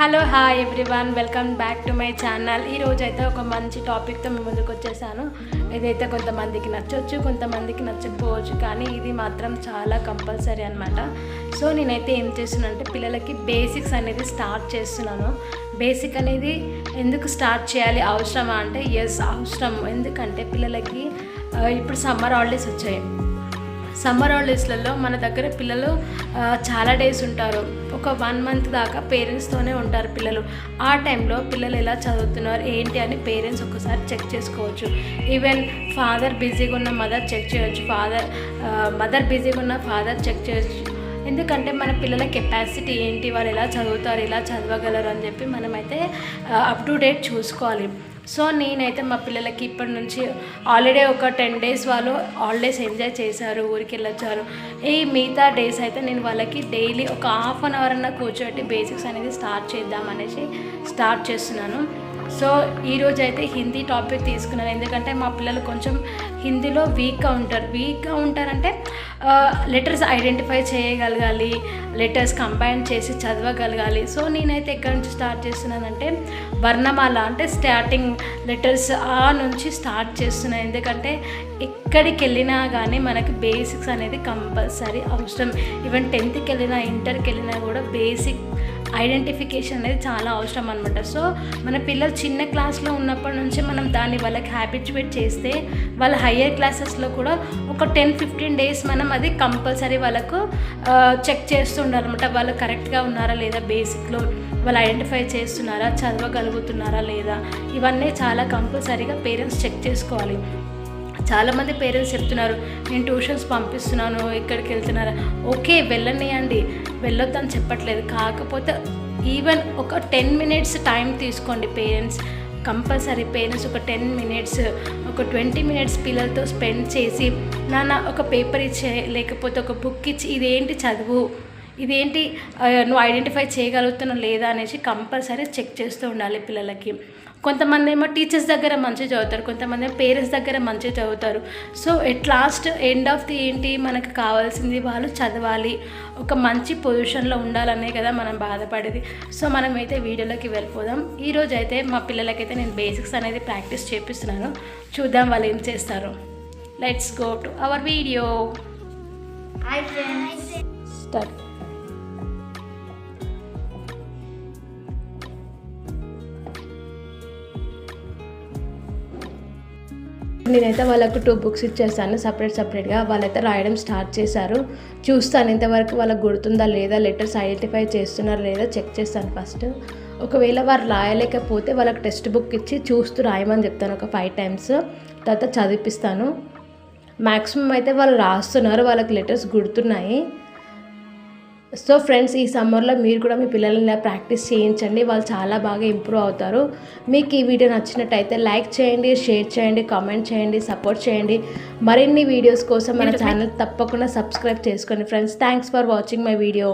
Hello hi everyone, welcome back to my channel. ఈరోజు అయితే ఒక మంచి టాపిక్తో మీ ముందుకు వచ్చేసాను. ఇదైతే కొంతమందికి నచ్చవచ్చు, కొంతమందికి నచ్చకపోవచ్చు, కానీ ఇది మాత్రం చాలా కంపల్సరీ అనమాట. సో నేనైతే ఏం చేస్తున్నానంటే పిల్లలకి బేసిక్స్ అనేది స్టార్ట్ చేస్తున్నాను. బేసిక్ అనేది ఎందుకు స్టార్ట్ చేయాలి, అవసరమా అంటే ఎస్ అవసరం. ఎందుకంటే పిల్లలకి ఇప్పుడు సమ్మర్ హాలిడేస్ వచ్చాయి. సమ్మర్ హాలిడేస్లలో మన దగ్గర పిల్లలు చాలా డేస్ ఉంటారు. ఒక 1 మంత్ దాకా పేరెంట్స్తోనే ఉంటారు పిల్లలు. ఆ టైంలో పిల్లలు ఎలా చదువుతున్నారు ఏంటి అని పేరెంట్స్ ఒకసారి చెక్ చేసుకోవచ్చు. ఈవెన్ ఫాదర్ బిజీగా ఉన్న మదర్ చెక్ చేయవచ్చు, మదర్ బిజీగా ఉన్న ఫాదర్ చెక్ చేయవచ్చు. ఎందుకంటే మన పిల్లల కెపాసిటీ ఏంటి, వాళ్ళు ఎలా చదువుతారు, ఎలా చదవగలరు అని చెప్పి మనమైతే అప్ టు డేట్ చూసుకోవాలి. సో నేనైతే మా పిల్లలకి ఇప్పటి నుంచి ఆల్రెడీ ఒక 10 డేస్ వాళ్ళు హాలిడేస్ ఎంజాయ్ చేశారు, ఊరికి వెళ్ళొచ్చారు. ఈ మిగతా డేస్ అయితే నేను వాళ్ళకి డైలీ ఒక ½ అన్ అవర్ అన్న కూర్చోబెట్టి బేసిక్స్ అనేది స్టార్ట్ చేద్దామనేసి స్టార్ట్ చేస్తున్నాను. సో ఈరోజు అయితే హిందీ టాపిక్ తీసుకున్నాను. ఎందుకంటే మా పిల్లలు కొంచెం హిందీలో వీక్గా ఉంటారంటే లెటర్స్ ఐడెంటిఫై చేయగలగాలి, లెటర్స్ కంబైన్ చేసి చదవగలగాలి. సో నేనైతే ఎక్కడి నుంచి స్టార్ట్ చేస్తున్నానంటే వర్ణమాల అంటే స్టార్టింగ్ లెటర్స్ ఆ నుంచి స్టార్ట్ చేస్తున్నాను. ఎందుకంటే ఎక్కడికి వెళ్ళినా కానీ మనకి బేసిక్స్ అనేది కంపల్సరీ అవసరం. ఈవెన్ 10th వెళ్ళినా ఇంటర్కి వెళ్ళినా కూడా బేసిక్ ఐడెంటిఫికేషన్ అనేది చాలా అవసరం అనమాట. సో మన పిల్లలు చిన్న క్లాస్లో ఉన్నప్పటి నుంచి మనం దాన్ని వాళ్ళకి హ్యాబిచువేట్ చేస్తే వాళ్ళ హయ్యర్ క్లాసెస్లో కూడా ఒక 10-15 డేస్ మనం అది కంపల్సరీ వాళ్ళకు చెక్ చేస్తూ ఉండాలన్నమాట. వాళ్ళు కరెక్ట్గా ఉన్నారా లేదా, బేసిక్లో వాళ్ళు ఐడెంటిఫై చేస్తున్నారా, చదవగలుగుతున్నారా లేదా, ఇవన్నీ చాలా కంపల్సరీగా పేరెంట్స్ చెక్ చేసుకోవాలి. చాలామంది పేరెంట్స్ చెప్తున్నారు నేను ట్యూషన్స్ పంపిస్తున్నాను, ఇక్కడికి వెళ్తున్నారా, ఓకే వెళ్ళనియండి, వెళ్ళొద్దని చెప్పట్లేదు. కాకపోతే ఈవెన్ ఒక 10 minutes టైం తీసుకోండి పేరెంట్స్. కంపల్సరీ పేరెంట్స్ ఒక 10 minutes, ఒక 20 minutes పిల్లలతో స్పెండ్ చేసి నాన్న ఒక పేపర్ ఇచ్చే, లేకపోతే ఒక బుక్ ఇచ్చి ఇదేంటి చదువు, ఇదేంటి నువ్వు ఐడెంటిఫై చేయగలుగుతున్నావు లేదా అనేసి కంపల్సరీ చెక్ చేస్తూ ఉండాలి పిల్లలకి. కొంతమంది ఏమో టీచర్స్ దగ్గర మంచిగా చదువుతారు, కొంతమంది ఏమో పేరెంట్స్ దగ్గర మంచిగా చదువుతారు. So at last end of the ఏంటి మనకు కావాల్సింది వాళ్ళు చదవాలి, ఒక మంచి పొజిషన్లో ఉండాలనే కదా మనం బాధపడేది. సో మనమైతే వీడియోలోకి వెళ్ళిపోదాం. ఈరోజు అయితే మా పిల్లలకైతే నేను బేసిక్స్ అనేది ప్రాక్టీస్ చేపిస్తున్నాను. చూద్దాం వాళ్ళు ఏం చేస్తారు. Let's go to our video. Hi friends, start. నేనైతే వాళ్ళకు 2 books ఇచ్చేసాను సపరేట్గా. వాళ్ళైతే రాయడం స్టార్ట్ చేశారు. చూస్తాను ఇంతవరకు వాళ్ళకు గుర్తుందా లేదా, లెటర్స్ ఐడెంటిఫై చేస్తున్నారా లేదా చెక్ చేస్తాను ఫస్ట్. ఒకవేళ వారు రాయలేకపోతే వాళ్ళకి టెక్స్ట్ బుక్ ఇచ్చి చూస్తూ రాయమని చెప్తాను ఒక 5 times. తర్వాత చదివిపిస్తాను. మ్యాక్సిమం అయితే వాళ్ళు రాస్తున్నారు, వాళ్ళకి లెటర్స్ గుర్తున్నాయి. సో ఫ్రెండ్స్, ఈ సమ్మర్లో మీరు కూడా మీ పిల్లల్ని ప్రాక్టీస్ చేయించండి, వాళ్ళు చాలా బాగా ఇంప్రూవ్ అవుతారు. మీకు ఈ వీడియో నచ్చినట్టయితే లైక్ చేయండి, షేర్ చేయండి, కామెంట్ చేయండి, సపోర్ట్ చేయండి. మరిన్ని వీడియోస్ కోసం మన ఛానల్ తప్పకుండా సబ్స్క్రైబ్ చేసుకోండి friends. Thanks for watching my video.